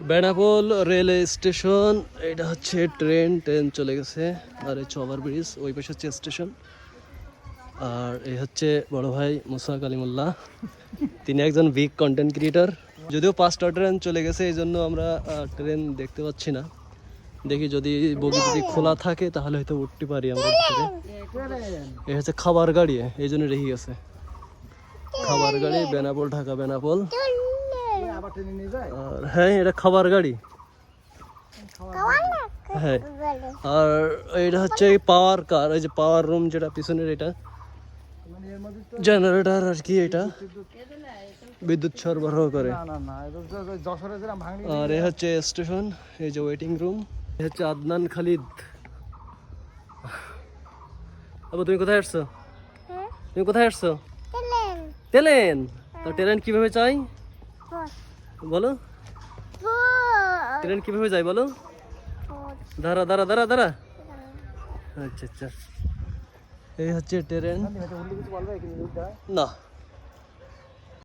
Benapole rail station, এটা হচ্ছে train চলে গেছে। আর হচ্ছে ওভার ব্রিজ, ওই পাশে হচ্ছে স্টেশন। আর এই হচ্ছে বড় ভাই মুসা কালিমুল্লাহ, তিনি একজন বিগ কন্টেন্ট ক্রিয়েটর। যদিও 5টা ট্রেন চলে গেছে, এই জন্য আমরা ট্রেন দেখতে পাচ্ছি না। দেখি যদি বগি যদি খোলা থাকে তাহলে হয়তো উঠতে পারি আমরা ভিতরে। এই হচ্ছে খাবার গাড়ি, এই জন্য রেখে গেছে খাবার গাড়ি। বেনাপোল, ঢাকা বেনাপোল। আর হ্যাঁ, এটা খাবার গাড়ি। হ্যাঁ, আর এটা হচ্ছে পাওয়ার কার, এই যে পাওয়ার রুম যেটা পিছনের, এটা জেনারেটর আর কি, এটা বিদ্যুৎ সরবরাহ করে। আর এই হচ্ছে স্টেশন, এই যে ওয়েটিং রুম। এই হচ্ছে আদনান খালিদ। আবু তুমি কোথায় আসছো? তুমি কোথায় আসছো? টেলেন। তো ট্রেন কিভাবে চাই বলো? ট্রেন কিভাবে যায় বলো? দাঁড়া দাঁড়া দাঁড়া দাঁড়া। আচ্ছা আচ্ছা, এই হচ্ছে ট্রেন। না।